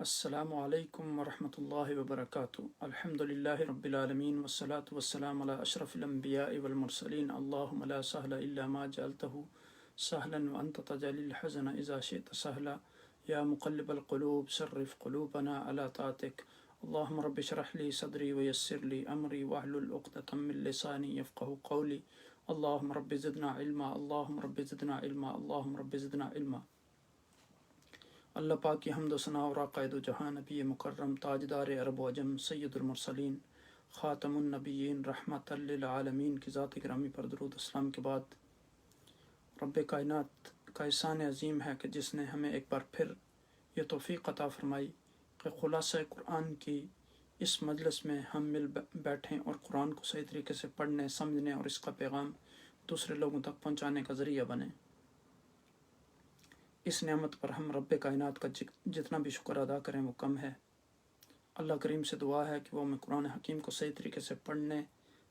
السلام علیکم ورحمۃ اللہ وبرکاتہ۔ الحمد للہ رب العالمین والصلاة والسلام علی اشرف الانبیاء والمرسلین۔ اللہم لا سہل الا ما جعلتہ سہلا وانت تجعل الحزن اذا شئت سہلا یا مقلب القلوب صرف قلوبنا علی طاعتک۔ اللہم رب اشرح لی صدری ویسر لی امری واحلل عقدۃ من لسانی یفقہوا قولی۔ اللہم رب زدنا علما، اللہم رب زدنا علما، اللہم رب زدنا علما۔ اللہ پاک کی حمد و ثنا اور قائد و جہاں نبی مکرم تاجدار عرب و عجم سید المرسلین خاتم النبیین رحمت للعالمین کی ذات گرامی پر درود اسلام کے بعد، رب کائنات کا احسان عظیم ہے کہ جس نے ہمیں ایک بار پھر یہ توفیق عطا فرمائی کہ خلاصہ قرآن کی اس مجلس میں ہم مل بیٹھیں اور قرآن کو صحیح طریقے سے پڑھنے، سمجھنے اور اس کا پیغام دوسرے لوگوں تک پہنچانے کا ذریعہ بنیں۔ اس نعمت پر ہم رب کائنات کا جتنا بھی شکر ادا کریں وہ کم ہے۔ اللہ کریم سے دعا ہے کہ وہ ہمیں قرآن حکیم کو صحیح طریقے سے پڑھنے،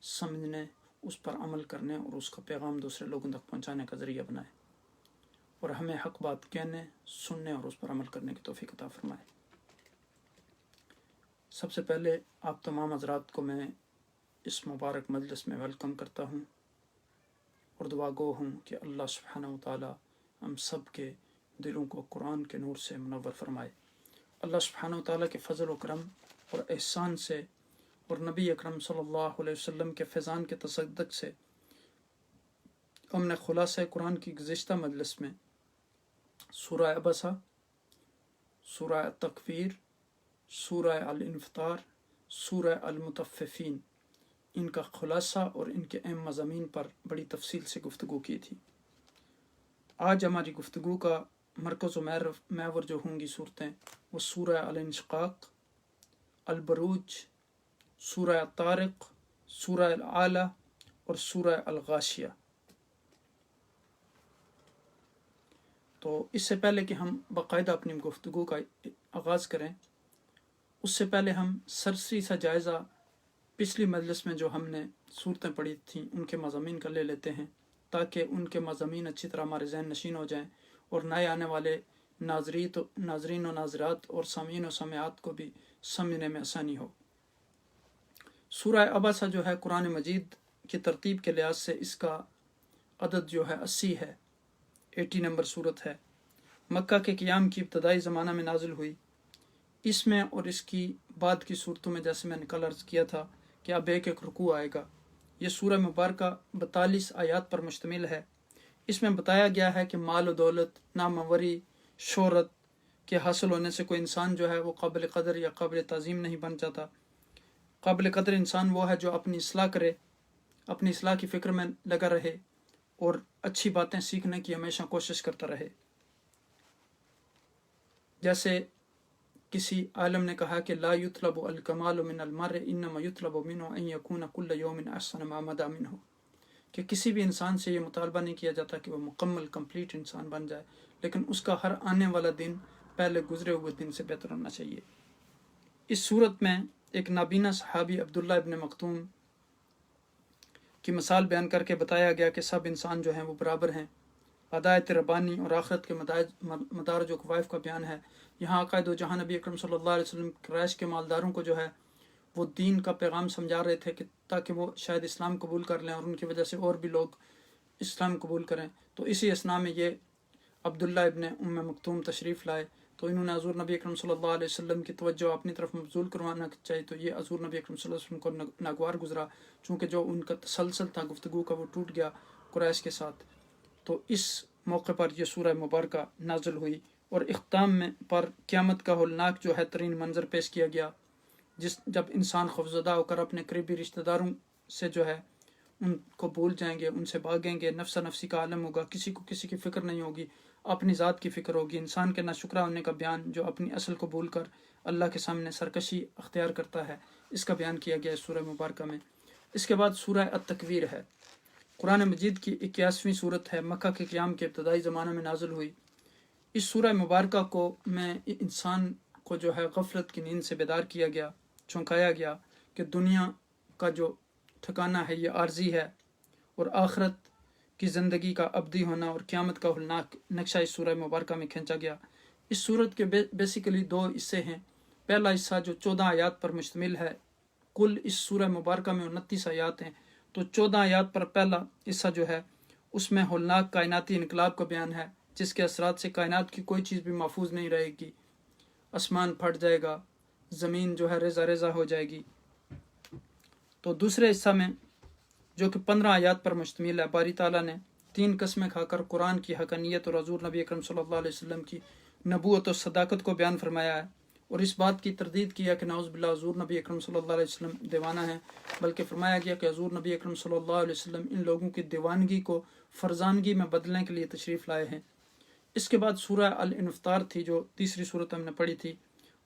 سمجھنے، اس پر عمل کرنے اور اس کا پیغام دوسرے لوگوں تک پہنچانے کا ذریعہ بنائے، اور ہمیں حق بات کہنے، سننے اور اس پر عمل کرنے کی توفیق عطا فرمائے۔ سب سے پہلے آپ تمام حضرات کو میں اس مبارک مجلس میں ویلکم کرتا ہوں اور دعا گو ہوں کہ اللہ سبحانہ و تعالی ہم سب کے دلوں کو قرآن کے نور سے منور فرمائے۔ اللہ سبحانہ و تعالیٰ کے فضل و کرم اور احسان سے اور نبی اکرم صلی اللہ علیہ وسلم کے فیضان کے تصدق سے ہم نے خلاصہ قرآن کی گزشتہ مجلس میں سورہ عبسہ، سورہ التکویر، سورہ الانفطار، سورہ المطففین، ان کا خلاصہ اور ان کے اہم مضامین پر بڑی تفصیل سے گفتگو کی تھی۔ آج ہماری گفتگو کا مرکز و محور جو ہوں گی صورتیں، وہ سورہ الانشقاق، البروج، سورہ الطارق، سورہ الاعلیٰ اور سورہ الغاشیہ۔ تو اس سے پہلے کہ ہم باقاعدہ اپنی گفتگو کا آغاز کریں، اس سے پہلے ہم سرسری سا جائزہ پچھلی مجلس میں جو ہم نے صورتیں پڑھی تھیں ان کے مضامین کا لے لیتے ہیں، تاکہ ان کے مضامین اچھی طرح ہمارے ذہن نشین ہو جائیں اور نئے آنے والے ناظرین و ناظرات اور سامعین و سامعات کو بھی سمجھنے میں آسانی ہو۔ سورہ عبسہ جو ہے قرآن مجید کی ترتیب کے لحاظ سے اس کا عدد جو ہے 80 ہے، 80 نمبر صورت ہے۔ مکہ کے قیام کی ابتدائی زمانہ میں نازل ہوئی۔ اس میں اور اس کی بعد کی صورتوں میں جیسے میں نے کل عرض کیا تھا کہ اب ایک رکوع آئے گا۔ یہ سورہ مبارکہ 42 آیات پر مشتمل ہے۔ اس میں بتایا گیا ہے کہ مال و دولت، ناموری، شہرت کے حاصل ہونے سے کوئی انسان جو ہے وہ قابل قدر یا قابل تعظیم نہیں بن جاتا۔ قابل قدر انسان وہ ہے جو اپنی اصلاح کرے، اپنی اصلاح کی فکر میں لگا رہے اور اچھی باتیں سیکھنے کی ہمیشہ کوشش کرتا رہے۔ جیسے کسی عالم نے کہا کہ لا یطلب الکمال من المرء انما یطلب منه ان یکون کل یوم احسن ما مضى منه، کہ کسی بھی انسان سے یہ مطالبہ نہیں کیا جاتا کہ وہ مکمل کمپلیٹ انسان بن جائے، لیکن اس کا ہر آنے والا دن پہلے گزرے ہوئے دن سے بہتر ہونا چاہیے۔ اس صورت میں ایک نابینا صحابی عبداللہ ابن مکتوم کی مثال بیان کر کے بتایا گیا کہ سب انسان جو ہیں وہ برابر ہیں۔ ہدایت ربانی اور آخرت کے مدارج و قوائف کا بیان ہے۔ یہاں قائد و جہاں نبی اکرم صلی اللہ علیہ وسلم قریش کے مالداروں کو جو ہے وہ دین کا پیغام سمجھا رہے تھے کہ تاکہ وہ شاید اسلام قبول کر لیں اور ان کی وجہ سے اور بھی لوگ اسلام قبول کریں۔ تو اسی اثناء میں یہ عبداللہ ابن ام مکتوم تشریف لائے، تو انہوں نے حضور نبی اکرم صلی اللہ علیہ وسلم کی توجہ اپنی طرف مبذول کروانا چاہیے، تو یہ حضور نبی اکرم صلی اللہ علیہ وسلم کو ناگوار گزرا، چونکہ جو ان کا تسلسل تھا گفتگو کا وہ ٹوٹ گیا قریش کے ساتھ۔ تو اس موقع پر یہ سورہ مبارکہ نازل ہوئی اور اختتام میں پر قیامت کا ہولناک جو ہے ترین منظر پیش کیا گیا، جب انسان خوفزدہ ہو کر اپنے قریبی رشتہ داروں سے جو ہے ان کو بھول جائیں گے، ان سے بھاگیں گے، نفس نفسی کا عالم ہوگا، کسی کو کسی کی فکر نہیں ہوگی، اپنی ذات کی فکر ہوگی۔ انسان کے ناشکرہ ہونے کا بیان جو اپنی اصل کو بھول کر اللہ کے سامنے سرکشی اختیار کرتا ہے، اس کا بیان کیا گیا ہے سورہ مبارکہ میں۔ اس کے بعد سورہ التکویر ہے، قرآن مجید کی 81ویں صورت ہے، مکہ کے قیام کے ابتدائی زمانہ میں نازل ہوئی۔ اس سورہ مبارکہ کو میں انسان کو جو ہے غفلت کی نیند سے بیدار کیا گیا، چونکایا گیا کہ دنیا کا جو ٹھکانہ ہے یہ عارضی ہے اور آخرت کی زندگی کا ابدی ہونا اور قیامت کا ہولناک نقشہ اس سورہ مبارکہ میں کھینچا گیا۔ اس صورت کے بیسیکلی دو حصے ہیں. پہلا حصہ جو 14 آیات پر مشتمل ہے، کل اس سورہ مبارکہ میں 29 آیات ہیں، تو 14 آیات پر پہلا حصہ جو ہے اس میں ہولناک کائناتی انقلاب کا بیان ہے، جس کے اثرات سے کائنات کی کوئی چیز بھی محفوظ نہیں رہے گی. آسمان پھٹ جائے گا، زمین جو ہے ریزہ ریزہ ہو جائے گی. تو دوسرے حصہ میں جو کہ 15 آیات پر مشتمل ہے، باری تعالیٰ نے 3 قسمیں کھا کر قرآن کی حقانیت اور حضور نبی اکرم صلی اللہ علیہ وسلم کی نبوت و صداقت کو بیان فرمایا ہے، اور اس بات کی تردید کیا کہ نعوذ باللہ حضور نبی اکرم صلی اللہ علیہ وسلم دیوانہ ہیں، بلکہ فرمایا گیا کہ حضور نبی اکرم صلی اللہ علیہ وسلم ان لوگوں کی دیوانگی کو فرزانگی میں بدلنے کے لیے تشریف لائے ہیں. اس کے بعد سورہ الانفطار تھی، جو تیسری صورت ہم نے پڑھی تھی.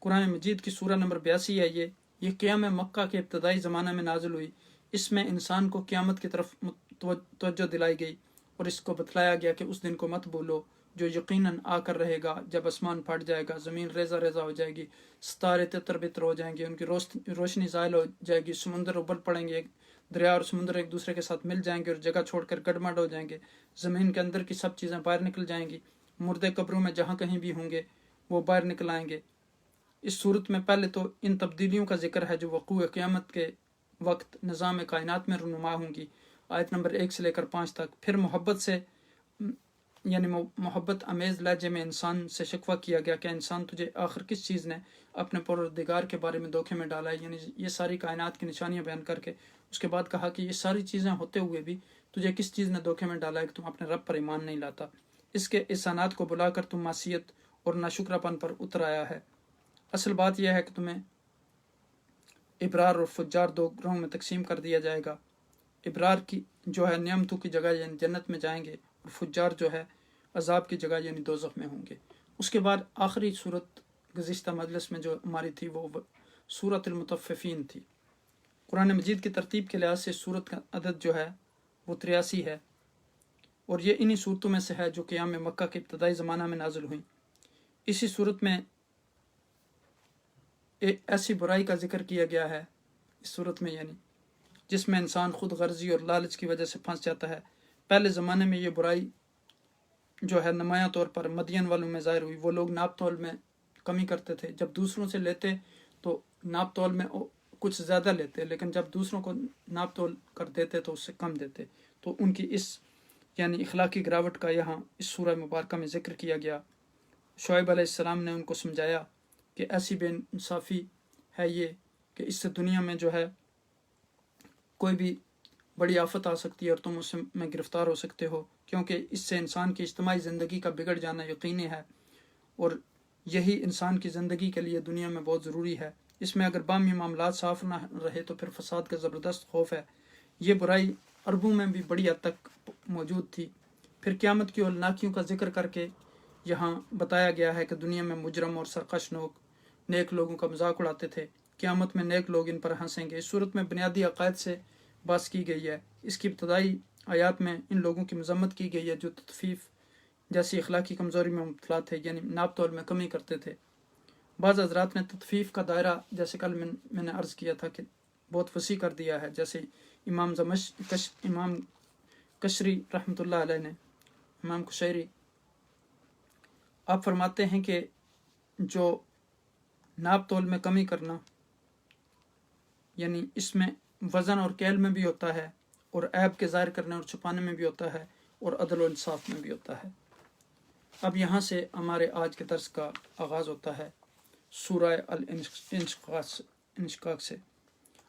قرآن مجید کی سورہ نمبر 82 ہے. یہ قیام مکہ کے ابتدائی زمانہ میں نازل ہوئی. اس میں انسان کو قیامت کی طرف توجہ دلائی گئی اور اس کو بتلایا گیا کہ اس دن کو مت بھولو جو یقیناً آ کر رہے گا، جب آسمان پھٹ جائے گا، زمین ریزہ ریزہ ہو جائے گی، ستارے تتر بتر ہو جائیں گے، ان کی روشنی زائل ہو جائے گی، سمندر ابل پڑیں گے، دریا اور سمندر ایک دوسرے کے ساتھ مل جائیں گے اور جگہ چھوڑ کر گڈمڈ ہو جائیں گے، زمین کے اندر کی سب چیزیں باہر نکل جائیں گی، مردے قبروں میں جہاں کہیں بھی ہوں گے وہ باہر نکل آئیں گے. اس صورت میں پہلے تو ان تبدیلیوں کا ذکر ہے جو وقوع قیامت کے وقت نظام کائنات میں رونما ہوں گی، آیت نمبر 1 سے لے کر 5 تک. پھر محبت سے یعنی محبت امیز لہجے میں انسان سے شکوہ کیا گیا کہ انسان تجھے آخر کس چیز نے اپنے پروردگار کے بارے میں دھوکے میں ڈالا ہے، یعنی یہ ساری کائنات کی نشانیاں بیان کر کے اس کے بعد کہا کہ یہ ساری چیزیں ہوتے ہوئے بھی تجھے کس چیز نے دھوکے میں ڈالا ہے کہ تم اپنے رب پر ایمان نہیں لاتا، اس کے احسانات کو بلا کر تم معصیت اور ناشکراپن پر اتر آیا ہے. اصل بات یہ ہے کہ تمہیں ابرار اور فجار دو گروہوں میں تقسیم کر دیا جائے گا. ابرار کی جو ہے نعمتوں کی جگہ یعنی جنت میں جائیں گے، اور فجار جو ہے عذاب کی جگہ یعنی دوزخ میں ہوں گے. اس کے بعد آخری صورت گزشتہ مجلس میں جو ہماری تھی وہ سورۃ المطففین تھی. قرآن مجید کی ترتیب کے لحاظ سے سورت کا عدد جو ہے وہ 83 ہے، اور یہ انہی صورتوں میں سے ہے جو قیام مکہ کے ابتدائی زمانہ میں نازل ہوئیں. اسی صورت میں ایک ایسی برائی کا ذکر کیا گیا ہے اس صورت میں، یعنی جس میں انسان خود غرضی اور لالچ کی وجہ سے پھنس جاتا ہے. پہلے زمانے میں یہ برائی جو ہے نمایاں طور پر مدین والوں میں ظاہر ہوئی. وہ لوگ ناپ تول میں کمی کرتے تھے، جب دوسروں سے لیتے تو ناپ تول میں کچھ زیادہ لیتے، لیکن جب دوسروں کو ناپ تول کر دیتے تو اس سے کم دیتے. تو ان کی اس یعنی اخلاقی گراوٹ کا یہاں اس سورہ مبارکہ میں ذکر کیا گیا. شعیب علیہ السلام نے ان کو سمجھایا کہ ایسی بے انصافی ہے یہ کہ اس سے دنیا میں جو ہے کوئی بھی بڑی آفت آ سکتی ہے اور تم اس میں گرفتار ہو سکتے ہو، کیونکہ اس سے انسان کی اجتماعی زندگی کا بگڑ جانا یقینی ہے، اور یہی انسان کی زندگی کے لیے دنیا میں بہت ضروری ہے. اس میں اگر باہمی معاملات صاف نہ رہے تو پھر فساد کا زبردست خوف ہے. یہ برائی عربوں میں بھی بڑی حد تک موجود تھی. پھر قیامت کی ہولناکیوں کا ذکر کر کے یہاں بتایا گیا ہے کہ دنیا میں مجرم اور سرکش لوگ نیک لوگوں کا مذاق اڑاتے تھے، قیامت میں نیک لوگ ان پر ہنسیں گے. اس صورت میں بنیادی عقائد سے بات کی گئی ہے. اس کی ابتدائی آیات میں ان لوگوں کی مذمت کی گئی ہے جو تطفیف جیسی اخلاقی کمزوری میں مبتلا تھے، یعنی ناپ تول میں کمی کرتے تھے. بعض حضرات نے تطفیف کا دائرہ جیسے کل میں نے عرض کیا تھا کہ بہت وسیع کر دیا ہے، جیسے امام کشری رحمۃ اللہ علیہ نے، امام کشیری آپ فرماتے ہیں کہ جو ناپ تول میں کمی کرنا یعنی اس میں وزن اور کیل میں بھی ہوتا ہے، اور عیب کے ظاہر کرنے اور چھپانے میں بھی ہوتا ہے، اور عدل و انصاف میں بھی ہوتا ہے. اب یہاں سے ہمارے آج کے درس کا آغاز ہوتا ہے سورہ الانشقاق سے.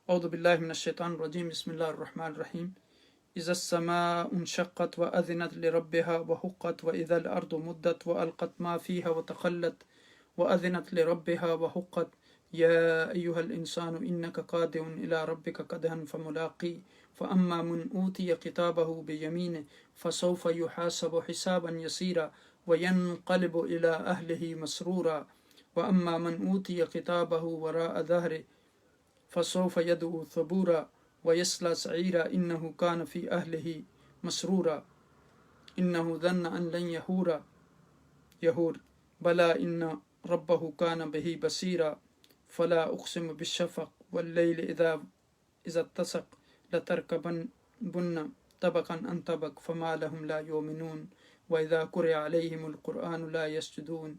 اعوذ باللہ من الشیطان الرجیم، بسم اللہ الرحمن الرحیم. اذا السماء انشقت واذنت لربها وحقت واذا الارض مدت والقت ما فيها وتخلت واذنت لربها وحقت يا ايها الانسان انك قادر الى ربك قدحا فملاقيه فاما من اوتي كتابه بيمينه فسوف يحاسب حسابا يسيرا وينقلب الى اهله مسرورا واما من اوتي كتابه وراء ظهره فسوف يدعو ثبورا ويصلى سعيرا انه كان في اهله مسرورا انه ظن ان لن يحور بلى ان ربه كان به بصيرا فلا اقسم بالشفق والليل اذا اتسق لتركبن طبقا عن طبق فما لهم لا يؤمنون واذا قرئ عليهم القرآن لا يسجدون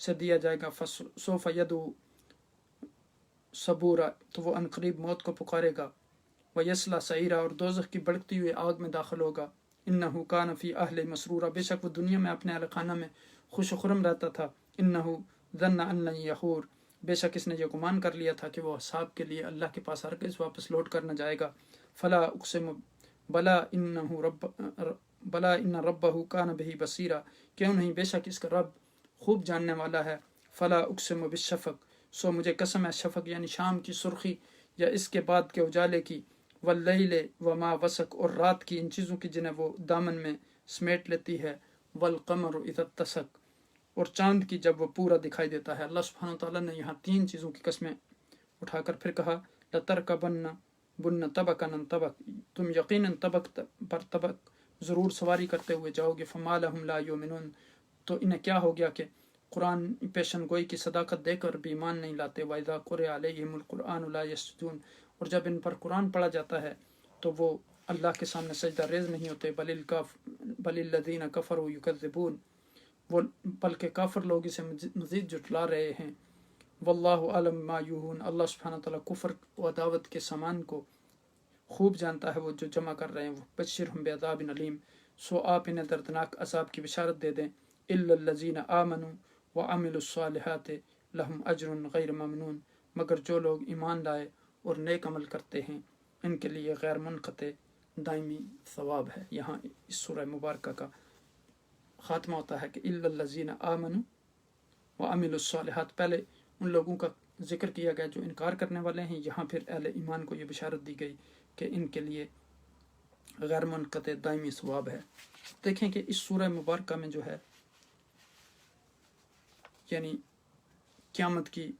سے دیا جائے گا فسوف یدعو صبورا، تو وہ عنقریب موت کو پکارے گا، ویصلی سعیرا، اور دوزخ کی بڑکتی ہوئی آگ میں داخل ہوگا، انہ کان فی اہل مسرورا، بے شک وہ دنیا میں اپنے اہل خانہ میں خوش و خرم رہتا تھا، انہ ظن ان لن یحور، بے شک اس نے یہ گمان کر لیا تھا کہ وہ حساب کے لیے اللہ کے پاس ہرگز واپس لوٹ کر نہ جائے گا، فلا اقسم بلا ان ربہ کان بہ بصیرا، کیوں نہیں بے شک اس کا رب خوب جاننے والا ہے، فلا اقسم بالشفق، سو مجھے قسم ہے شفق یعنی شام کی سرخی یا اس کے بعد کے اجالے کی، واللیل وما وسق، اور رات کی ان چیزوں کی جنہیں وہ دامن میں سمیٹ لیتی ہے، والقمر اذا اتسق، اور چاند کی جب وہ پورا دکھائی دیتا ہے۔ اللہ سبحانہ وتعالیٰ نے یہاں 3 چیزوں کی قسمیں اٹھا کر پھر کہا لَتَرْكَبَنَّ طَبَقًا عَن طَبَقٍ، تم یقیناً طبق پر طبق ضرور سواری کرتے ہوئے جاؤ گے، فَمَا لَهُمْ لَا يُؤْمِنُونَ، تو انہیں کیا ہو گیا کہ قرآن پیشن گوئی کی صداقت دے کر بھی ایمان نہیں لاتے، وَإِذَا قُرِئَ عَلَيْهِمُ الْقُرْآنُ لَا يَسْجُدُونَ، اور جب ان پر قرآن پڑھا جاتا ہے تو وہ اللہ کے سامنے سجدہ ریز نہیں ہوتے، بَلِ الَّذِينَ كَفَرُوا يُكَذِّبُونَ، وہ بلکہ کافر لوگ اسے مزید جھٹلا رہے ہیں، واللہ عالم ما یوہون، اللہ سبحانہ تعالیٰ کفر و عداوت کے سامان کو خوب جانتا ہے وہ جو جمع کر رہے ہیں، وہ بشرہم بعذاب علیم، سو آپ انہیں دردناک عذاب کی بشارت دے دیں، الا الذین آمنوا وعملوا الصالحات لہم اجر غیر ممنون، مگر جو لوگ ایمان لائے اور نیک عمل کرتے ہیں ان کے لیے غیر منقطع دائمی ثواب ہے۔ یہاں اس سورہ مبارکہ کا خاتمہ ہوتا ہے کہ الا الذین آمنوا وعملوا الصالحات، پہلے ان لوگوں کا ذکر کیا گیا جو انکار کرنے والے ہیں، یہاں پھر اہل ایمان کو یہ بشارت دی گئی کہ ان کے لیے غیر منقطع دائمی ثواب ہے۔ دیکھیں کہ اس سورہ مبارکہ میں جو ہے یعنی قیامت کی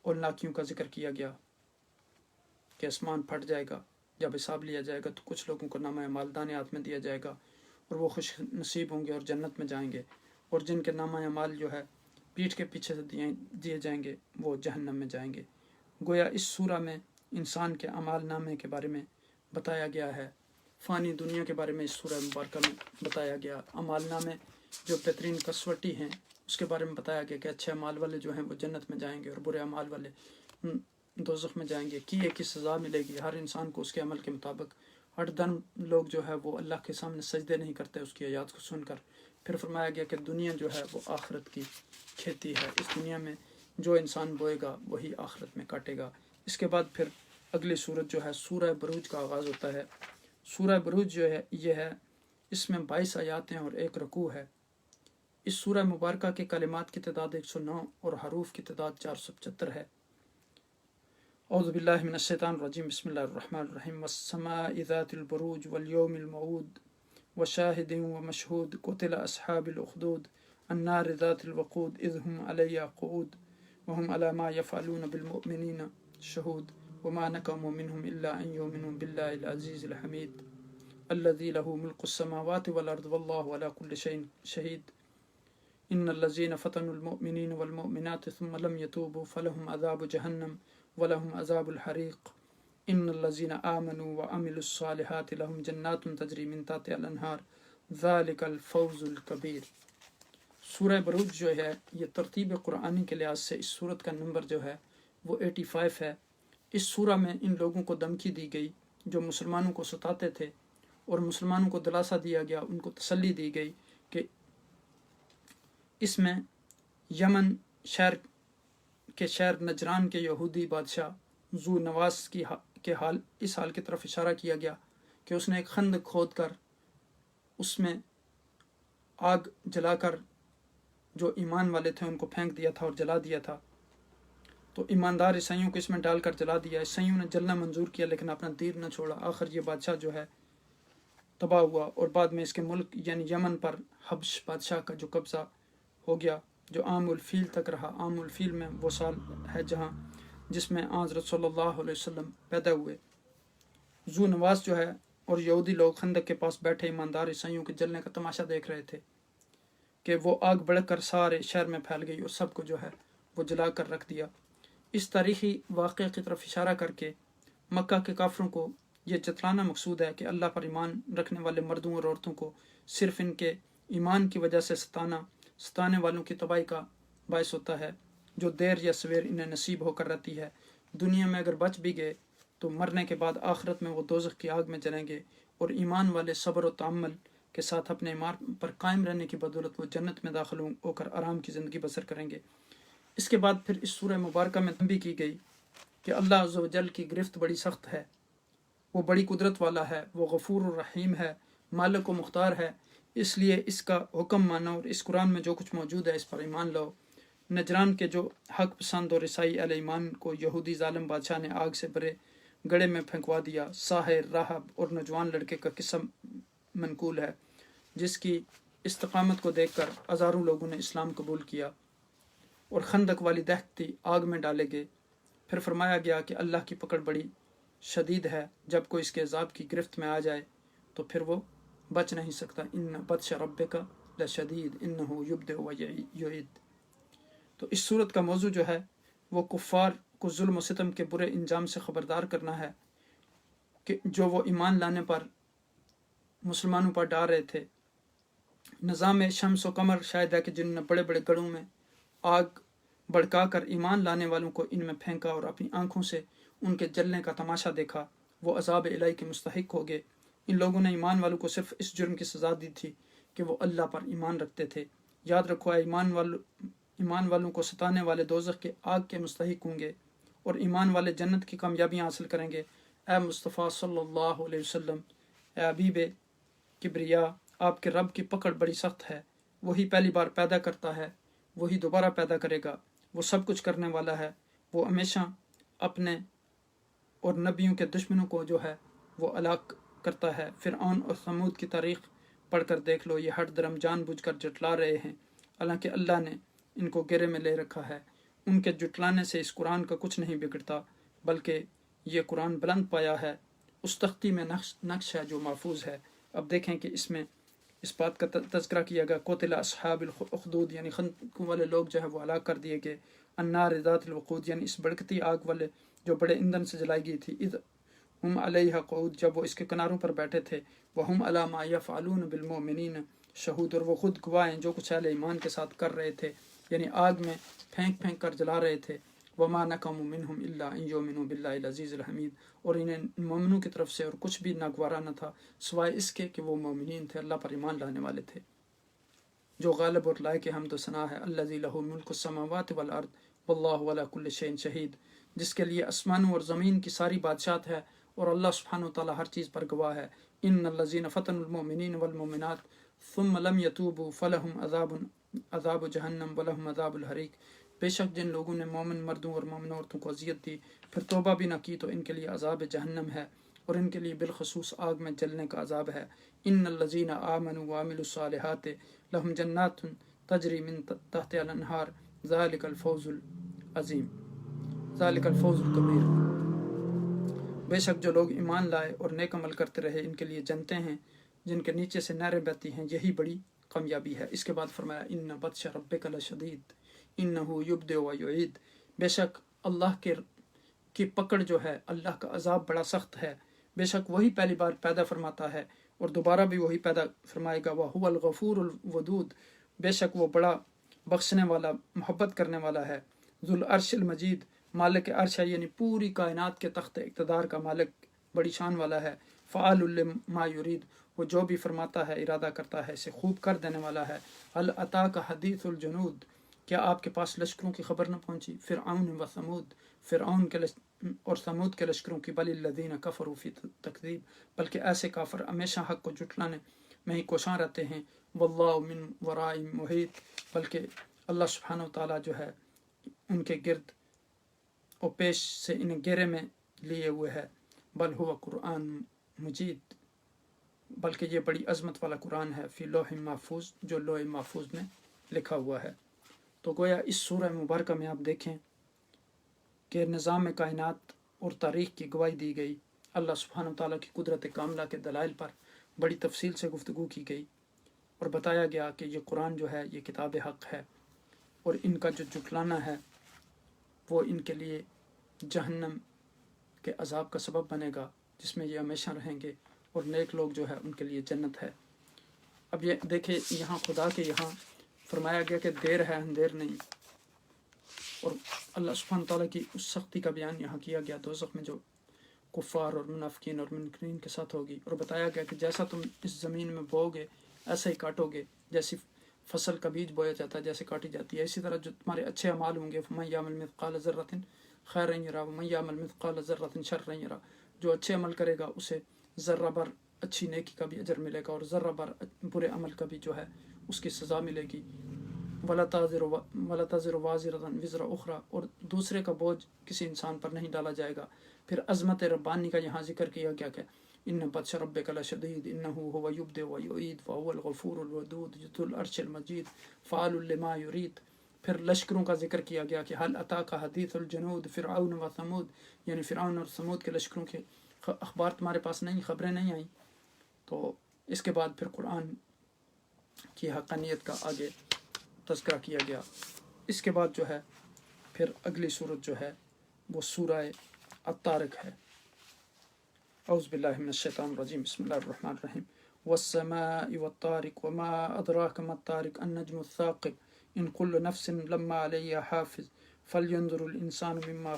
اولناکیوں کا ذکر کیا گیا کہ آسمان پھٹ جائے گا، جب حساب لیا جائے گا تو کچھ لوگوں کو نامہ اعمال دانے ہاتھ میں دیا جائے گا اور وہ خوش نصیب ہوں گے اور جنت میں جائیں گے، اور جن کے نامہ اعمال جو ہے پیٹھ کے پیچھے سے دیے جائیں گے وہ جہنم میں جائیں گے۔ گویا اس سورہ میں انسان کے اعمال نامے کے بارے میں بتایا گیا ہے، فانی دنیا کے بارے میں اس سورہ مبارکہ میں بتایا گیا، اعمال نامے جو بہترین کسوٹی ہیں اس کے بارے میں بتایا گیا کہ اچھے اعمال والے جو ہیں وہ جنت میں جائیں گے اور برے اعمال والے دوزخ میں جائیں گے، کیے کی سزا ملے گی ہر انسان کو اس کے عمل کے مطابق۔ ہر دن لوگ جو ہے وہ اللہ کے سامنے سجدے نہیں کرتے اس کی آیات کو سن کر۔ پھر فرمایا گیا کہ دنیا جو ہے وہ آخرت کی کھیتی ہے، اس دنیا میں جو انسان بوئے گا وہی آخرت میں کاٹے گا۔ اس کے بعد پھر اگلی سورت جو ہے سورہ بروج کا آغاز ہوتا ہے۔ سورہ بروج جو ہے یہ ہے، اس میں 22 آیات ہیں اور 1 رکوع ہے۔ اس سورہ مبارکہ کے کلمات کی تعداد 109 اور حروف کی تعداد 475 ہے۔ اعوذ باللہ من الشیطان الرجیم، بسم اللہ الرحمن الرحیم، والسماء ذات البروج والیوم الموعود وشاہد ومشہود، قتل اصحاب الاخدود النار ذات الوقود اذ هم علیہا قعود وهم علی ما یفعلون بالمؤمنین شہود وما نقموا منهم الا ان یؤمنوا باللہ العزیز الحمید الذی له ملک السماوات والارض واللہ علی کل شیء شہید ان الذین فتنوا المؤمنین والمؤمنات ثم لم يتوبوا فلهم عذاب جہنم ولهم عذاب الحریق ان الذین آمنوا وعملوا الصالحات لهم جنات تجری من تحتها الانہار ذلک الفوز الکبیر۔ سورہ بروج جو ہے یہ ترتیب قرآنی کے لحاظ سے اس سورت کا نمبر جو ہے وہ 85 ہے۔ اس سورہ میں ان لوگوں کو دھمکی دی گئی جو مسلمانوں کو ستاتے تھے اور مسلمانوں کو دلاسا دیا گیا، ان کو تسلی دی گئی کہ اس میں یمن شہر نجران کے یہودی بادشاہ ذو نواس کے حال اس حال کی طرف اشارہ کیا گیا کہ اس نے ایک خندق کھود کر اس میں آگ جلا کر جو ایمان والے تھے ان کو پھینک دیا تھا اور جلا دیا تھا، تو ایماندار عیسائیوں کو اس میں ڈال کر جلا دیا۔ عیسائیوں نے جلنا منظور کیا لیکن اپنا دین نہ چھوڑا، آخر یہ بادشاہ جو ہے تباہ ہوا اور بعد میں اس کے ملک یعنی یمن پر حبش بادشاہ کا جو قبضہ ہو گیا جو عام الفیل تک رہا۔ عام الفیل میں وہ سال ہے جس میں حضرت صلی اللہ علیہ وسلم پیدا ہوئے۔ ذو نواس جو ہے اور یہودی لوگ خندق کے پاس بیٹھے ایماندار عیسائیوں کے جلنے کا تماشا دیکھ رہے تھے کہ وہ آگ بڑھ کر سارے شہر میں پھیل گئی اور سب کو جو ہے وہ جلا کر رکھ دیا۔ اس تاریخی واقعے کی طرف اشارہ کر کے مکہ کے کافروں کو یہ جتلانا مقصود ہے کہ اللہ پر ایمان رکھنے والے مردوں اور عورتوں کو صرف ان کے ایمان کی وجہ سے ستانے والوں کی تباہی کا باعث ہوتا ہے جو دیر یا سویر انہیں نصیب ہو کر رہتی ہے۔ دنیا میں اگر بچ بھی گئے تو مرنے کے بعد آخرت میں وہ دوزخ کی آگ میں جلیں گے، اور ایمان والے صبر و تحمل کے ساتھ اپنے ایمان پر قائم رہنے کی بدولت وہ جنت میں داخل ہو کر آرام کی زندگی بسر کریں گے۔ اس کے بعد پھر اس سورہ مبارکہ میں تنبیہ کی گئی کہ اللہ عز و جل کی گرفت بڑی سخت ہے، وہ بڑی قدرت والا ہے، وہ غفور الرحیم ہے، مالک و مختار ہے، اس لیے اس کا حکم مانو اور اس قرآن میں جو کچھ موجود ہے اس پر ایمان لاؤ۔ نجران کے جو حق پسند اور عیسائی علیہ ایمان کو یہودی ظالم بادشاہ نے آگ سے بھرے گڑھے میں پھینکوا دیا۔ ساحر، راہب اور نوجوان لڑکے کا قصہ منقول ہے جس کی استقامت کو دیکھ کر ہزاروں لوگوں نے اسلام قبول کیا اور خندق والی دہتی آگ میں ڈالے گئے۔ پھر فرمایا گیا کہ اللہ کی پکڑ بڑی شدید ہے، جب کوئی اس کے عذاب کی گرفت میں آ جائے تو پھر وہ بچ نہیں سکتا۔ ان بطش ربک لشدید انہ یبدئ و یعید۔ تو اس صورت کا موضوع جو ہے وہ کفار کو ظلم و ستم کے برے انجام سے خبردار کرنا ہے کہ جو وہ ایمان لانے پر مسلمانوں پر ڈال رہے تھے۔ نظام شمس و قمر شاید ہے کہ جن نے بڑے بڑے گڑھوں میں آگ بڑکا کر ایمان لانے والوں کو ان میں پھینکا اور اپنی آنکھوں سے ان کے جلنے کا تماشا دیکھا، وہ عذاب الہی کے مستحق ہو گئے۔ ان لوگوں نے ایمان والوں کو صرف اس جرم کی سزا دی تھی کہ وہ اللہ پر ایمان رکھتے تھے۔ یاد رکھو ایمان والوں کو ستانے والے دوزخ کے آگ کے مستحق ہوں گے اور ایمان والے جنت کی کامیابیاں حاصل کریں گے۔ اے مصطفیٰ صلی اللہ علیہ وسلم، اے حبیب کبریا، آپ کے رب کی پکڑ بڑی سخت ہے، وہی پہلی بار پیدا کرتا ہے، وہی دوبارہ پیدا کرے گا، وہ سب کچھ کرنے والا ہے، وہ ہمیشہ اپنے اور نبیوں کے دشمنوں کو جو ہے وہ ہلاک کرتا ہے۔ فرعون اور ثمود کی تاریخ پڑھ کر دیکھ لو، یہ ہٹ درم جان بوجھ کر جٹلا رہے ہیں، حالانکہ اللہ نے ان کو گرے میں لے رکھا ہے۔ ان کے جٹلانے سے اس قرآن کا کچھ نہیں بگڑتا، بلکہ یہ قرآن بلند پایا ہے، اس تختی میں نقش ہے جو محفوظ ہے۔ اب دیکھیں کہ اس میں اس بات کا تذکرہ کیا گیا، قتل اصحاب الاخدود یعنی خندق والے لوگ جو ہے وہ ہلاک کر دیے گئے، النار ذات الوقود یعنی اس بڑکتی آگ والے جو بڑے ایندھن سے جلائی گئی تھی، اذ ہم علیہا قعود جب وہ اس کے کناروں پر بیٹھے تھے، وہم علی ما یفعلون بالمؤمنین شہود اور وہ خود گواہ ہیں جو کچھ اہل ایمان کے ساتھ کر رہے تھے، یعنی آگ میں پھینک پھینک کر جلا رہے تھے۔ وما نقموا منہم الا ان یؤمنوا باللہ العزیز الحمید، اور انہیں مومنوں کی طرف سے اور کچھ بھی ناگوارا نہ تھا سوائے اس کے کہ وہ مومنین تھے، اللہ پر ایمان لانے والے تھے، جو غالب اور لائق حمد و ثنا ہے۔ الذی لہ ملک السماوات والارض واللہ علی کل شیء شہید، جس کے لیے آسمانوں اور زمین کی ساری بادشاہت ہے اور اللہ سبحانہ وتعالی ہر چیز پر گواہ ہے۔ ان الذین فتنوا المؤمنین والمؤمنات ثم لم یتوبوا فلہم عذاب جہنم ولہم عذاب الحریق، بے شک جن لوگوں نے مومن مردوں اور مومن عورتوں کو اذیت دی پھر توبہ بھی نہ کی تو ان کے لیے عذاب جہنم ہے اور ان کے لیے بالخصوص آگ میں جلنے کا عذاب ہے۔ ان الذین آمنوا وعملوا الصالحات لہم جنات تجری من تحتها الانہار ذلک الفوز العظیم، ذلک الفوز الکبیر، بے شک جو لوگ ایمان لائے اور نیک عمل کرتے رہے ان کے لیے جنتیں ہیں جن کے نیچے سے نہریں بہتی ہیں، یہی بڑی کامیابی ہے۔ اس کے بعد فرمایا ان بطش ربک لشدید انہ یبدئ و یعید، بے شک اللہ کی پکڑ جو ہے، اللہ کا عذاب بڑا سخت ہے، بے شک وہی پہلی بار پیدا فرماتا ہے اور دوبارہ بھی وہی پیدا فرمائے گا۔ وہو الغفور الودود، بے شک وہ بڑا بخشنے والا محبت کرنے والا ہے۔ ذو العرش المجید، مالک عرش ہے یعنی پوری کائنات کے تخت اقتدار کا مالک بڑی شان والا ہے۔ فعال لما یرید، وہ جو بھی فرماتا ہے ارادہ کرتا ہے اسے خوب کر دینے والا ہے۔ هل اتاک حدیث الجنود، کیا آپ کے پاس لشکروں کی خبر نہ پہنچی؟ فرعون و ثمود، فرعون کے اور ثمود کے لشکروں کی، بل الذین کفروا فی تکذیب، بلکہ ایسے کافر ہمیشہ حق کو جھٹلانے میں ہی کوشاں رہتے ہیں۔ واللہ من ورائہم محیط، بلکہ اللہ سبحانہ وتعالیٰ جو ہے ان کے گرد و پیش سے انہیں گھیرے میں لیے ہوئے ہے۔ بل ہوا قرآن مجید، بلکہ یہ بڑی عظمت والا قرآن ہے، فی لوح محفوظ، جو لوح محفوظ میں لکھا ہوا ہے۔ تو گویا اس سورہ مبارکہ میں آپ دیکھیں کہ نظام کائنات اور تاریخ کی گواہی دی گئی، اللہ سبحانہ وتعالیٰ کی قدرت کاملہ کے دلائل پر بڑی تفصیل سے گفتگو کی گئی اور بتایا گیا کہ یہ قرآن جو ہے یہ کتاب حق ہے اور ان کا جو جھٹلانا ہے وہ ان کے لیے جہنم کے عذاب کا سبب بنے گا جس میں یہ ہمیشہ رہیں گے، اور نیک لوگ جو ہے ان کے لیے جنت ہے۔ اب یہ دیکھیں یہاں خدا کے یہاں فرمایا گیا کہ دیر ہے اندھیر نہیں، اور اللہ سبحانہ تعالیٰ کی اس سختی کا بیان یہاں کیا گیا دوزخ میں جو کفار اور منافقین اور منکرین کے ساتھ ہوگی، اور بتایا گیا کہ جیسا تم اس زمین میں بوؤ گے ایسا ہی کاٹو گے، جیسی فصل کا بیج بویا جاتا ہے جیسے کاٹی جاتی ہے، اسی طرح جو تمہارے اچھے اعمال ہوں گے فَمَن يَعْمَلْ مِثْقَالَ ذَرَّةٍ خَيْرًا يَرَهُ وَمَن يَعْمَلْ مِثْقَالَ ذَرَّةٍ شَرًّا يَرَهُ، جو اچھے عمل کرے گا اسے ذرہ بر اچھی نیکی کا بھی اجر ملے گا، اور ذرہ بر برے عمل کا بھی جو ہے اس کی سزا ملے گی۔ وَلَا تَزِرُ وَازِرَةٌ وِزْرَ أُخْرَى، اور دوسرے کا بوجھ کسی انسان پر نہیں ڈالا جائے گا۔ پھر عظمت ربانی کا یہاں ذکر کیا گیا کہ إِنَّ بَطْشَ رَبِّكَ لَشَدِيدٌ إِنَّهُ هُوَ يُبْدِئُ وَيُعِيدُ وَهُوَ الْغَفُورُ الْوَدُودُ ذُو الْعَرْشِ الْمَجِيدُ فَعَالٌ لِمَا يُرِيدُ۔ پھر لشکروں کا ذکر کیا گیا کہ هل أتاك حديث الجنود فرعون وثمود، یعنی فرعون اور ثمود کے لشکروں کے اخبار تمہارے پاس نہیں، خبریں نہیں آئیں۔ تو اس کے بعد پھر قرآن کی حقانیت کا آگے تذکرہ کیا گیا۔ اس کے بعد جو ہے پھر اگلی صورت جو ہے وہ سورہ الطارق ہے۔ اعوذ باللہ من الشیطان الرجیم، بسم اللہ الرحمن الرحیم۔ والسماء والطارق وما أدراك ما الطارق النجم الثاقب إن كل نفس لما عليها حافظ فلينظر الإنسان مما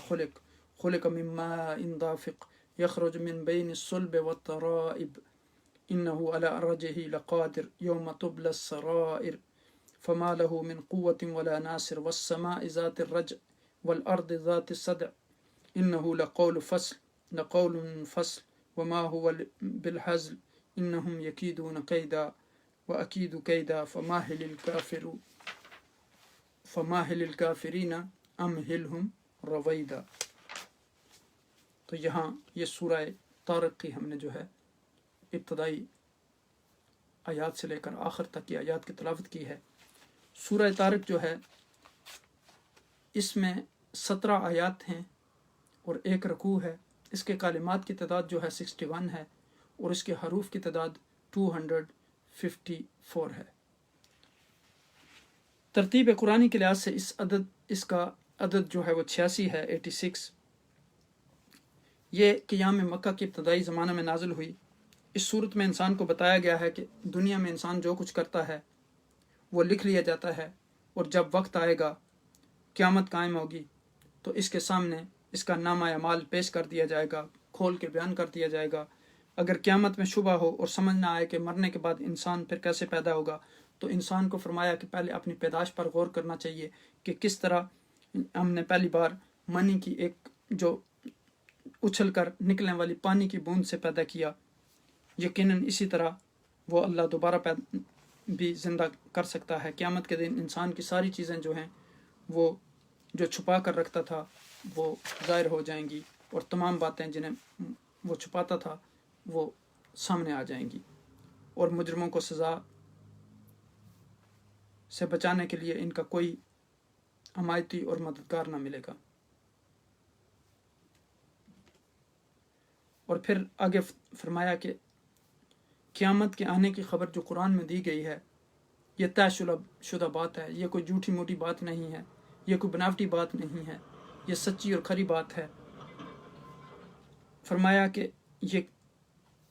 خلق من ماء دافق يخرج من بين الصلب والترائب إنه على رجعه لقادر يوم تبلى السرائر فما له من قوة ولا ناصر والسماء ذات الرجع والأرض ذات الصدع إنه لقول فصل وما هو بالهزل إنهم يكيدون كيدا وأكيد كيدا فماهل الكافرين أمهلهم رويدا۔ تو یہاں یہ سورہ طارق کی ہم نے جو ہے ابتدائی آیات سے لے کر آخر تک کی آیات کی تلاوت کی ہے۔ سورہ طارق جو ہے اس میں 17 آیات ہیں اور ایک رکوع ہے۔ اس کے کلمات کی تعداد جو ہے 61 ہے اور اس کے حروف کی تعداد 254 ہے۔ ترتیب قرآنی کے لحاظ سے اس کا عدد جو ہے وہ 86 ہے، 86۔ یہ قیام مکہ کے ابتدائی زمانہ میں نازل ہوئی۔ اس صورت میں انسان کو بتایا گیا ہے کہ دنیا میں انسان جو کچھ کرتا ہے وہ لکھ لیا جاتا ہے، اور جب وقت آئے گا قیامت قائم ہوگی تو اس کے سامنے اس کا نامہ اعمال پیش کر دیا جائے گا، کھول کے بیان کر دیا جائے گا۔ اگر قیامت میں شبہ ہو اور سمجھ نہ آئے کہ مرنے کے بعد انسان پھر کیسے پیدا ہوگا، تو انسان کو فرمایا کہ پہلے اپنی پیدائش پر غور کرنا چاہیے کہ کس طرح ہم نے پہلی بار منی کی ایک جو اچھل کر نکلنے والی پانی کی بوند سے پیدا کیا، یقیناً اسی طرح وہ اللہ دوبارہ بھی زندہ کر سکتا ہے۔ قیامت کے دن انسان کی ساری چیزیں جو ہیں وہ جو چھپا کر رکھتا تھا وہ ظاہر ہو جائیں گی، اور تمام باتیں جنہیں وہ چھپاتا تھا وہ سامنے آ جائیں گی، اور مجرموں کو سزا سے بچانے کے لیے ان کا کوئی حمایتی اور مددگار نہ ملے گا۔ اور پھر آگے فرمایا کہ قیامت کے آنے کی خبر جو قرآن میں دی گئی ہے یہ طے شدہ بات ہے، یہ کوئی جھوٹی موٹی بات نہیں ہے، یہ کوئی بناوٹی بات نہیں ہے، یہ سچی اور کھری بات ہے۔ فرمایا کہ یہ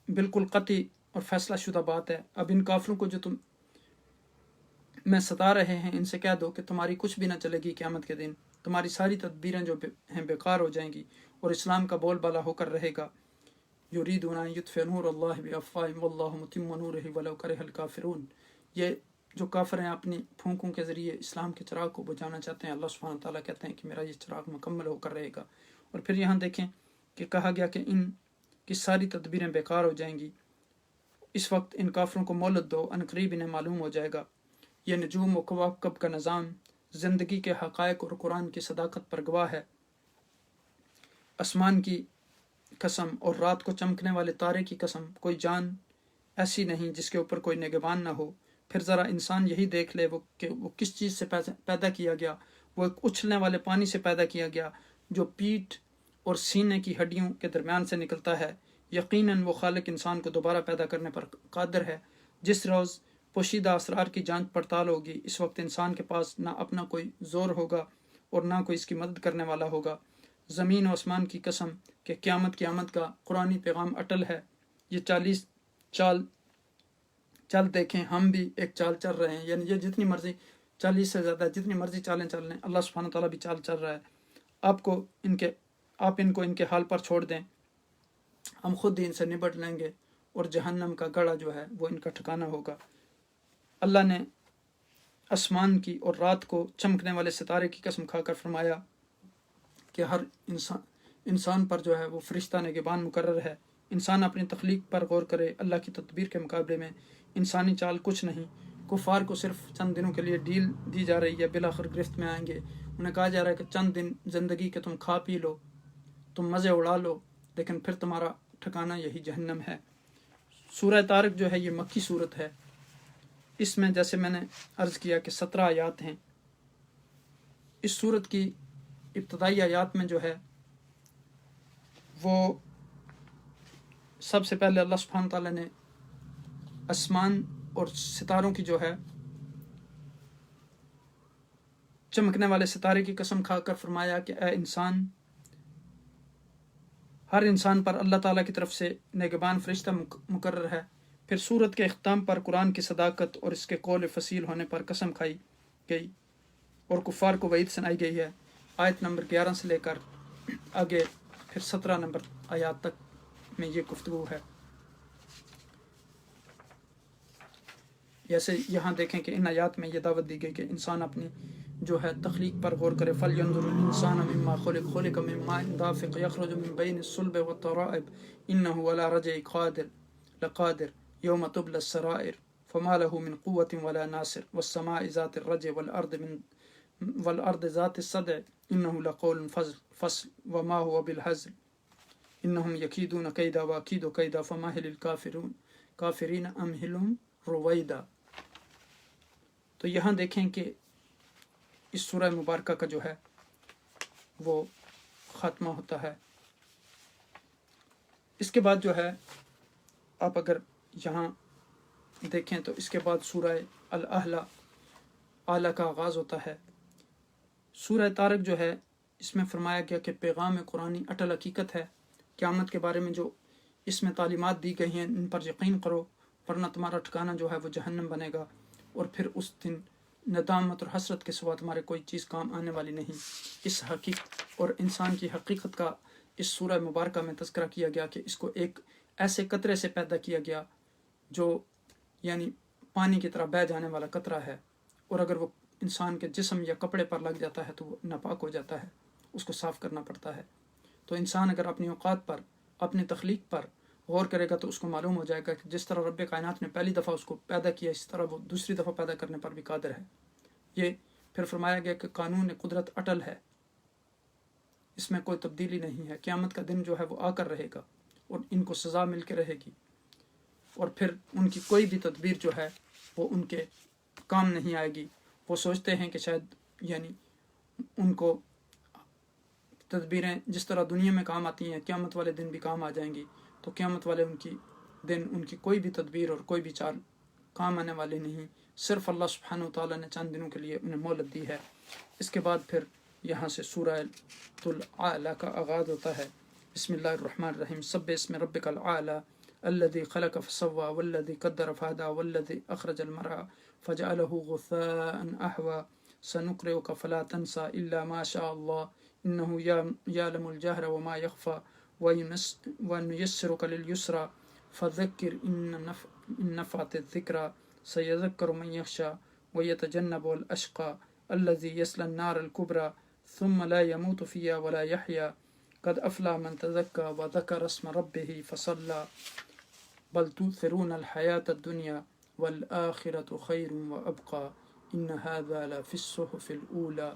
بالکل قطعی اور فیصلہ شدہ بات ہے۔ اب ان کافروں کو جو تم میں ستا رہے ہیں ان سے کہہ دو کہ تمہاری کچھ بھی نہ چلے گی قیامت کے دن، تمہاری ساری تدبیریں جو ہیں بیکار ہو جائیں گی، اور اسلام کا بول بالا ہو کر رہے گا۔ یریدون ان یطفئوا نور اللہ بافواہہم واللہ متم نورہ ولو کرہ الکافرون۔ یہ جو کافر ہیں اپنی پھونکوں کے ذریعے اسلام کے چراغ کو بجھانا چاہتے ہیں، اللہ سبحانہ تعالیٰ کہتے ہیں کہ میرا یہ چراغ مکمل ہو کر رہے گا۔ اور پھر یہاں دیکھیں کہ کہا گیا کہ ان کی ساری تدبیریں بیکار ہو جائیں گی۔ اس وقت ان کافروں کو مہلت دو، ان قریب انہیں معلوم ہو جائے گا۔ یہ نجوم و کواکب کا نظام زندگی کے حقائق اور قرآن کی صداقت پر گواہ ہے۔ آسمان کی قسم اور رات کو چمکنے والے تارے کی قسم، کوئی جان ایسی نہیں جس کے اوپر کوئی نگہبان نہ ہو۔ پھر ذرا انسان یہی دیکھ لے کہ وہ کس چیز سے پیدا کیا گیا۔ وہ ایک اچھلنے والے پانی سے پیدا کیا گیا جو پیٹھ اور سینے کی ہڈیوں کے درمیان سے نکلتا ہے۔ یقیناً وہ خالق انسان کو دوبارہ پیدا کرنے پر قادر ہے۔ جس روز پوشیدہ اسرار کی جانچ پڑتال ہوگی، اس وقت انسان کے پاس نہ اپنا کوئی زور ہوگا اور نہ کوئی اس کی مدد کرنے والا ہوگا۔ زمین و آسمان کی قسم کہ قیامت کی آمد کا قرآنی پیغام اٹل ہے۔ یہ 40 چال دیکھیں، ہم بھی ایک چال چل رہے ہیں، یعنی یہ جتنی مرضی 40 سے زیادہ جتنی مرضی چالیں چل لیں، اللہ سبحانہ تعالیٰ بھی چال چل رہا ہے، آپ ان کو ان کے حال پر چھوڑ دیں، ہم خود ہی ان سے نبٹ لیں گے اور جہنم کا گڑھا جو ہے وہ ان کا ٹھکانہ ہوگا۔ اللہ نے آسمان کی اور رات کو چمکنے والے ستارے کی قسم کھا کر فرمایا کہ ہر انسان پر جو ہے وہ فرشتہ نگہبان مقرر ہے۔ انسان اپنی تخلیق پر غور کرے، اللہ کی تدبیر کے مقابلے میں انسانی چال کچھ نہیں۔ کفار کو صرف چند دنوں کے لیے ڈیل دی جا رہی ہے، بالآخر گرفت میں آئیں گے۔ انہیں کہا جا رہا ہے کہ چند دن زندگی کے تم کھا پی لو، تم مزے اڑا لو، لیکن پھر تمہارا ٹھکانہ یہی جہنم ہے۔ سورہ طارق جو ہے یہ مکی صورت ہے، اس میں جیسے میں نے عرض کیا کہ 17 آیات ہیں۔ اس صورت کی ابتدائی آیات میں جو ہے وہ سب سے پہلے اللہ سبحانہ تعالیٰ نے آسمان اور ستاروں کی جو ہے چمکنے والے ستارے کی قسم کھا کر فرمایا کہ اے انسان، ہر انسان پر اللہ تعالیٰ کی طرف سے نگہبان فرشتہ مقرر ہے۔ پھر سورت کے اختتام پر قرآن کی صداقت اور اس کے قول فصیل ہونے پر قسم کھائی گئی اور کفار کو وعید سنائی گئی ہے۔ آیت نمبر 11 سے لے کر آگے پھر 17 نمبر آیات تک میں یہ گفتگو ہے۔ جیسے یہاں دیکھیں کہ ان آیات میں یہ دعوت دی گئی کہ انسان اپنی جو ہے تخلیق پر غور کرے۔ فَلْيَنْظُرِ الْإِنسَانُ مِمَّا خُلِقَ مِن مَّاءٍ دَافِقٍ يَخْرُجُ مِن بَيْنِ الصُّلْبِ وَالتَّرَائِبِ إِنَّهُ عَلَىٰ رَجْعِهِ لَقَادِرٌ يَوْمَ تُبْلَى السَّرَائِرُ فَمَا لَهُ مِن قُوَّةٍ وَلَا نَاصِرٍ وَالسَّمَاءِ ذَاتِ الرَّجْعِ وَالْأَرْضِ ذَاتِ الصَّدْعِ إِنَّهُ لَقَوْلٌ فَصْلٌ وَمَا هُوَ بِالْهَزْلِ إِنَّهُمْ يَكِيدُونَ كَيْدًا وَأَكِيدُ كَيْدًا فَمَهِّلِ الْكَافِرِينَ أَمْهِلْهُمْ رُوَيْدًا۔ تو یہاں دیکھیں کہ اس سورہ مبارکہ کا جو ہے وہ خاتمہ ہوتا ہے۔ اس کے بعد جو ہے آپ اگر یہاں دیکھیں تو اس کے بعد سورہ الاعلیٰ کا آغاز ہوتا ہے۔ سورہ طارق جو ہے اس میں فرمایا گیا کہ پیغام قرآنی اٹل حقیقت ہے، قیامت کے بارے میں جو اس میں تعلیمات دی گئی ہیں ان پر یقین کرو، ورنہ تمہارا ٹھکانہ جو ہے وہ جہنم بنے گا، اور پھر اس دن ندامت اور حسرت کے سوا تمہارے کوئی چیز کام آنے والی نہیں۔ اس حقیقت اور انسان کی حقیقت کا اس سورہ مبارکہ میں تذکرہ کیا گیا کہ اس کو ایک ایسے قطرے سے پیدا کیا گیا جو یعنی پانی کی طرح بہہ جانے والا قطرہ ہے، اور اگر وہ انسان کے جسم یا کپڑے پر لگ جاتا ہے تو وہ ناپاک ہو جاتا ہے، اس کو صاف کرنا پڑتا ہے۔ تو انسان اگر اپنی اوقات پر، اپنی تخلیق پر غور کرے گا تو اس کو معلوم ہو جائے گا کہ جس طرح رب کائنات نے پہلی دفعہ اس کو پیدا کیا، اس طرح وہ دوسری دفعہ پیدا کرنے پر بھی قادر ہے۔ یہ پھر فرمایا گیا کہ قانون قدرت اٹل ہے، اس میں کوئی تبدیلی نہیں ہے۔ قیامت کا دن جو ہے وہ آ کر رہے گا اور ان کو سزا مل کے رہے گی، اور پھر ان کی کوئی بھی تدبیر جو ہے وہ ان کے کام نہیں آئے گی۔ وہ سوچتے ہیں کہ شاید یعنی ان کو تدبیریں جس طرح دنیا میں کام آتی ہیں قیامت والے دن بھی کام آ جائیں گی، تو قیامت والے ان کی کوئی بھی تدبیر اور کوئی بھی چال کام آنے والی نہیں۔ صرف اللہ سبحانہ وتعالیٰ نے چند دنوں کے لیے انہیں مہلت دی ہے۔ اس کے بعد پھر یہاں سے سورہ الاعلیٰ کا آغاز ہوتا ہے۔ بسم اللہ الرحمن الرحیم۔ سبح اسم ربک الاعلیٰ الذی خلق فسوى والذی قدر فہدی والذی اخرج المرعى فجعله غثاء احوى سنقرئک فلا تنسى الا ما شاء الله انه يعلم الجهر وما يخفى ونيسرك لليسرى فذكر ان نفعت الذكرى سيذكر من يخشى ويتجنبها الاشقى الذي يصلى النار الكبرى ثم لا يموت فيها ولا يحيى قد افلح من تزكى وذكر اسم ربه فصلى بل تؤثرون الحياة الدنيا والآخرة خير وأبقى إن هذا لفي الصحف الأولى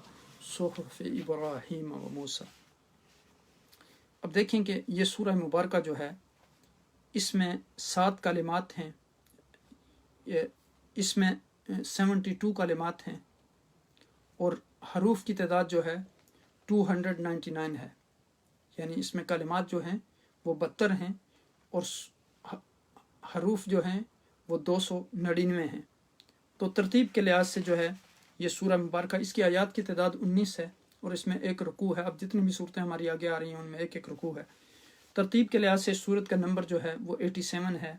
صحف ابراہیم و موسیٰ۔ اب دیکھیں کہ یہ سورہ مبارکہ جو ہے اس میں 7 کلمات ہیں، اس میں 72 کلمات ہیں، اور حروف کی تعداد جو ہے 299 ہے، یعنی اس میں کلمات جو ہیں وہ 72 ہیں اور حروف جو ہیں وہ 299 ہیں۔ تو ترتیب کے لحاظ سے جو ہے یہ سورہ مبارکہ، اس کی آیات کی تعداد 19 ہے اور اس میں 1 رکوع ہے۔ اب جتنی بھی صورتیں ہماری آگے آ رہی ہیں ان میں 1 رکوع ہے۔ ترتیب کے لحاظ سے سورت کا نمبر جو ہے وہ 87 ہے۔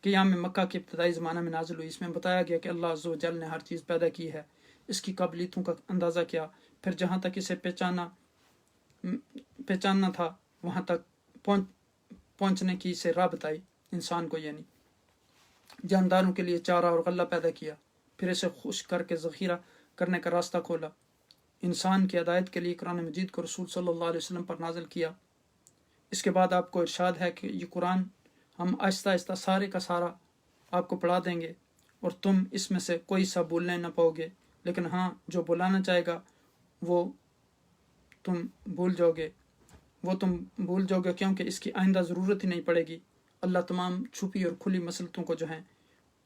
قیام مکہ کے ابتدائی زمانہ میں نازل ہوئی۔ اس میں بتایا گیا کہ اللہ عز و جل نے ہر چیز پیدا کی ہے، اس کی قابلیتوں کا اندازہ کیا، پھر جہاں تک اسے پہچاننا تھا وہاں تک پہنچنے کی اسے راہ بتائی انسان کو، یعنی جانداروں کے لیے چارہ اور غلہ پیدا کیا، پھر اسے خوش کر کے ذخیرہ کرنے کا راستہ کھولا، انسان کی ہدایت کے لیے قرآن مجید کو رسول صلی اللہ علیہ وسلم پر نازل کیا۔ اس کے بعد آپ کو ارشاد ہے کہ یہ قرآن ہم آہستہ آہستہ سارے کا سارا آپ کو پڑھا دیں گے اور تم اس میں سے کوئی سا بولنے نہ پاؤ گے، لیکن ہاں جو بلانا چاہے گا وہ تم بھول جاؤ گے کیونکہ اس کی آئندہ ضرورت ہی نہیں پڑے گی۔ اللہ تمام چھپی اور کھلی مصلحتوں کو جو ہیں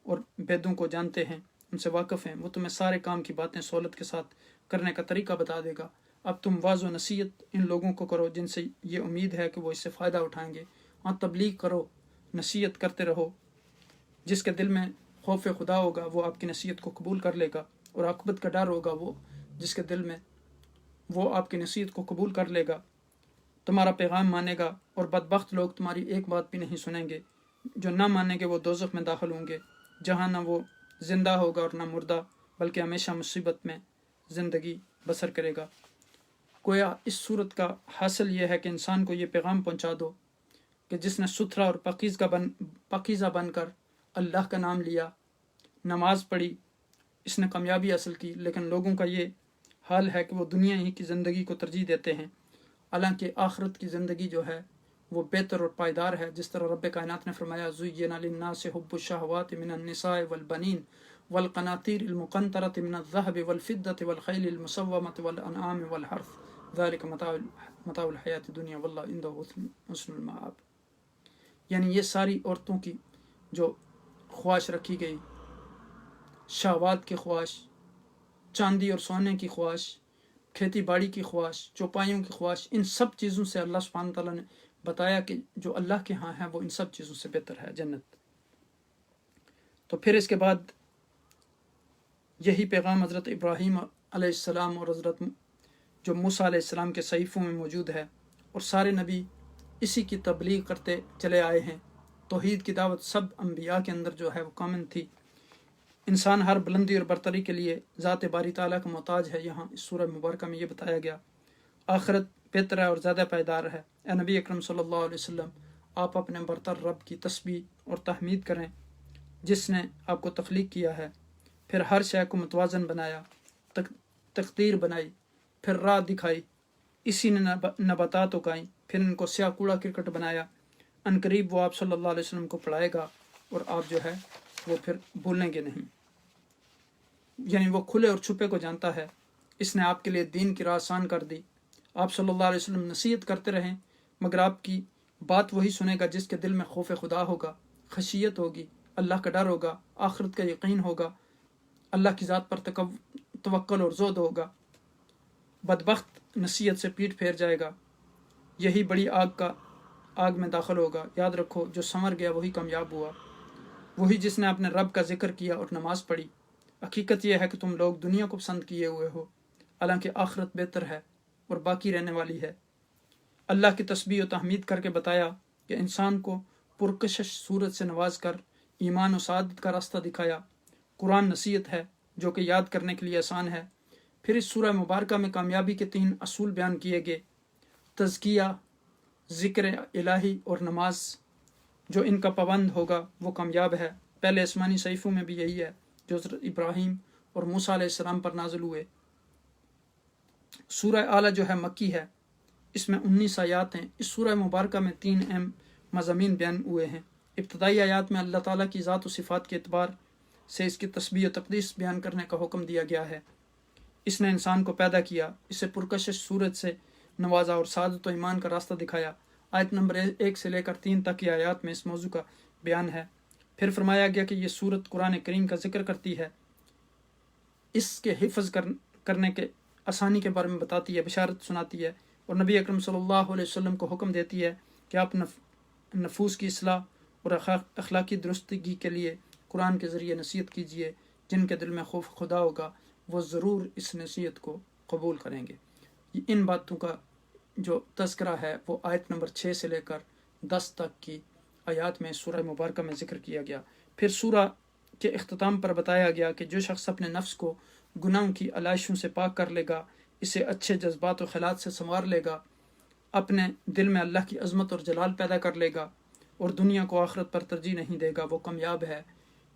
اور بیدوں کو جانتے ہیں، ان سے واقف ہیں، وہ تمہیں سارے کام کی باتیں سہولت کے ساتھ کرنے کا طریقہ بتا دے گا۔ اب تم واضح و نصیحت ان لوگوں کو کرو جن سے یہ امید ہے کہ وہ اس سے فائدہ اٹھائیں گے، ہاں تبلیغ کرو، نصیحت کرتے رہو۔ جس کے دل میں خوف خدا ہوگا وہ آپ کی نصیحت کو قبول کر لے گا، اور عاقبت کا ڈر ہوگا وہ جس کے دل میں وہ آپ کی نصیحت کو قبول کر لے گا، تمہارا پیغام مانے گا، اور بدبخت لوگ تمہاری ایک بات بھی نہیں سنیں گے۔ جو نہ مانیں گے وہ دوزخ میں داخل ہوں گے، جہاں نہ وہ زندہ ہوگا اور نہ مردہ، بلکہ ہمیشہ مصیبت میں زندگی بسر کرے گا۔ گویا اس صورت کا حاصل یہ ہے کہ انسان کو یہ پیغام پہنچا دو کہ جس نے ستھرا اور پاکیزہ بن کر اللہ کا نام لیا، نماز پڑھی، اس نے کامیابی حاصل کی، لیکن لوگوں کا یہ حال ہے کہ وہ دنیا ہی کی زندگی کو ترجیح دیتے ہیں، حالانکہ آخرت کی زندگی جو ہے وہ بہتر اور پائیدار ہے۔ جس طرح رب کائنات نے فرمایا زُيِّنَ لِلنَّاسِ حُبُّ الشَّهَوَاتِ مِنَ النِّسَاءِ وَالْبَنِينَ وَالْقَنَاطِيرِ الْمُقَنطَرَةِ مِنَ الذَّهَبِ وَالْفِضَّةِ وَالْخَيْلِ الْمُسَوَّمَةِ وَالْأَنْعَامِ وَالْحَرْثِ ذَلِكَ مَتَاعُ الْحَيَاةِ الدُّنْيَا وَاللَّهُ عِندَهُ حُسْنُ الْمَآبِ۔ یعنی یہ ساری عورتوں کی جو خواہش رکھی گئی، شہوات کی خواہش، چاندی اور سونے کی خواہش، کھیتی باڑی کی خواہش، چوپایوں کی خواہش، ان سب چیزوں سے اللہ سبحانہ تعالیٰ نے بتایا کہ جو اللہ کے ہاں ہے وہ ان سب چیزوں سے بہتر ہے، جنت۔ تو پھر اس کے بعد یہی پیغام حضرت ابراہیم علیہ السلام اور حضرت جو موسیٰ علیہ السلام کے صحیفوں میں موجود ہے، اور سارے نبی اسی کی تبلیغ کرتے چلے آئے ہیں۔ توحید کی دعوت سب انبیاء کے اندر جو ہے وہ کامن تھی۔ انسان ہر بلندی اور برتری کے لیے ذات باری تعالیٰ کا محتاج ہے۔ یہاں اس سورہ مبارکہ میں یہ بتایا گیا۔ آخرت بہتر ہے اور زیادہ پائیدار ہے۔ اے نبی اکرم صلی اللہ علیہ وسلم، آپ اپنے برتر رب کی تسبیح اور تحمید کریں جس نے آپ کو تخلیق کیا ہے، پھر ہر شے کو متوازن بنایا، تقدیر بنائی، پھر راہ دکھائی، اسی نے نباتات اگائیں، پھر ان کو سیاہ کوڑا کرکٹ بنایا۔ ان قریب وہ آپ صلی اللہ علیہ وسلم کو پڑھائے گا اور آپ جو ہے وہ پھر بھولیں گے نہیں۔ یعنی وہ کھلے اور چھپے کو جانتا ہے۔ اس نے آپ کے لیے دین کی راہ آسان کر دی۔ آپ صلی اللہ علیہ وسلم نصیحت کرتے رہیں، مگر آپ کی بات وہی سنے گا جس کے دل میں خوف خدا ہوگا، خشیت ہوگی، اللہ کا ڈر ہوگا، آخرت کا یقین ہوگا، اللہ کی ذات پر توکل اور زہد ہوگا۔ بدبخت نصیحت سے پیٹ پھیر جائے گا، یہی بڑی آگ میں داخل ہوگا۔ یاد رکھو جو سنور گیا وہی کامیاب ہوا، وہی جس نے اپنے رب کا ذکر کیا اور نماز پڑھی۔ حقیقت یہ ہے کہ تم لوگ دنیا کو پسند کیے ہوئے ہو، حالانکہ آخرت بہتر ہے اور باقی رہنے والی ہے۔ اللہ کی تسبیح و تحمید کر کے بتایا کہ انسان کو پرکشش صورت سے نواز کر ایمان و سعادت کا راستہ دکھایا۔ قرآن نصیحت ہے جو کہ یاد کرنے کے لیے آسان ہے۔ پھر اس سورہ مبارکہ میں کامیابی کے 3 اصول بیان کیے گئے: تزکیہ، ذکر الہی اور نماز۔ جو ان کا پابند ہوگا وہ کامیاب ہے۔ پہلے آسمانی صحیفوں میں بھی یہی ہے جو حضرت ابراہیم اور موسیٰ علیہ السلام پر نازل ہوئے۔ سورہ اعلیٰ جو ہے مکی ہے، اس میں 19 آیات ہیں۔ اس سورہ مبارکہ میں 3 اہم مضامین بیان ہوئے ہیں۔ ابتدائی آیات میں اللہ تعالیٰ کی ذات و صفات کے اعتبار سے اس کی تسبیح و تقدیس بیان کرنے کا حکم دیا گیا ہے۔ اس نے انسان کو پیدا کیا، اسے پرکشش صورت سے نوازا اور سعادت و ایمان کا راستہ دکھایا۔ آیت نمبر 1 سے لے کر 3 تک کی آیات میں اس موضوع کا بیان ہے۔ پھر فرمایا گیا کہ یہ سورت قرآن کریم کا ذکر کرتی ہے، اس کے حفظ کرنے کے آسانی کے بارے میں بتاتی ہے، بشارت سناتی ہے، اور نبی اکرم صلی اللہ علیہ وسلم کو حکم دیتی ہے کہ آپ نفوس کی اصلاح اور اخلاقی درستگی کے لیے قرآن کے ذریعے نصیحت کیجیے۔ جن کے دل میں خوف خدا ہوگا وہ ضرور اس نصیحت کو قبول کریں گے۔ ان باتوں کا جو تذکرہ ہے وہ آیت نمبر 6 سے لے کر 10 تک کی آیات میں سورہ مبارکہ میں ذکر کیا گیا۔ پھر سورہ کے اختتام پر بتایا گیا کہ جو شخص اپنے نفس کو گناہوں کی علائشوں سے پاک کر لے گا، اسے اچھے جذبات و خیالات سے سنوار لے گا، اپنے دل میں اللہ کی عظمت اور جلال پیدا کر لے گا اور دنیا کو آخرت پر ترجیح نہیں دے گا، وہ کامیاب ہے۔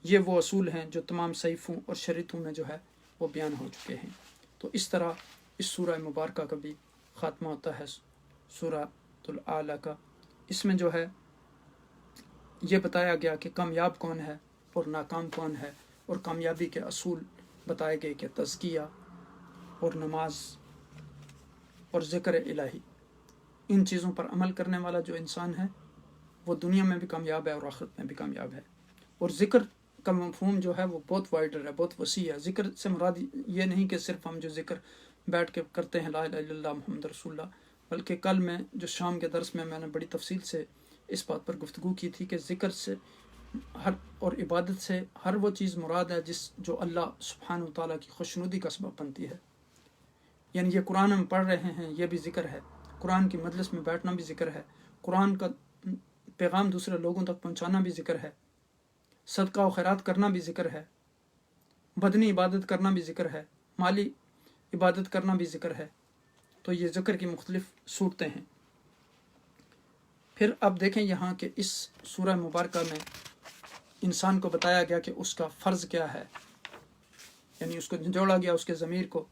یہ وہ اصول ہیں جو تمام صحیفوں اور شریعتوں میں جو ہے وہ بیان ہو چکے ہیں۔ تو اس طرح اس سورہ مبارکہ کا بھی خاتمہ ہوتا ہے، سورہ الاعلیٰ کا۔ اس میں جو ہے یہ بتایا گیا کہ کامیاب کون ہے اور ناکام کون ہے، اور کامیابی کے اصول بتائے گئے کہ تزکیہ اور نماز اور ذکر الہی، ان چیزوں پر عمل کرنے والا جو انسان ہے وہ دنیا میں بھی کامیاب ہے اور آخرت میں بھی کامیاب ہے۔ اور ذکر کا مفہوم جو ہے وہ بہت وائڈر ہے، بہت وسیع ہے۔ ذکر سے مراد یہ نہیں کہ صرف ہم جو ذکر بیٹھ کے کرتے ہیں لا الہ الا اللہ محمد رسول اللہ، بلکہ کل میں جو شام کے درس میں نے بڑی تفصیل سے اس بات پر گفتگو کی تھی کہ ذکر سے اور عبادت سے ہر وہ چیز مراد ہے جو اللہ سبحانہ و تعالیٰ کی خوشنودی کا سبب بنتی ہے۔ یعنی یہ قرآن ہم پڑھ رہے ہیں، یہ بھی ذکر ہے، قرآن کی مجلس میں بیٹھنا بھی ذکر ہے، قرآن کا پیغام دوسرے لوگوں تک پہنچانا بھی ذکر ہے، صدقہ و خیرات کرنا بھی ذکر ہے، بدنی عبادت کرنا بھی ذکر ہے، مالی عبادت کرنا بھی ذکر ہے۔ تو یہ ذکر کی مختلف صورتیں ہیں۔ پھر اب دیکھیں یہاں کہ اس سورہ مبارکہ میں انسان کو بتایا گیا کہ اس کا فرض کیا ہے، یعنی اس کو جوڑا گیا اس کے ضمیر کو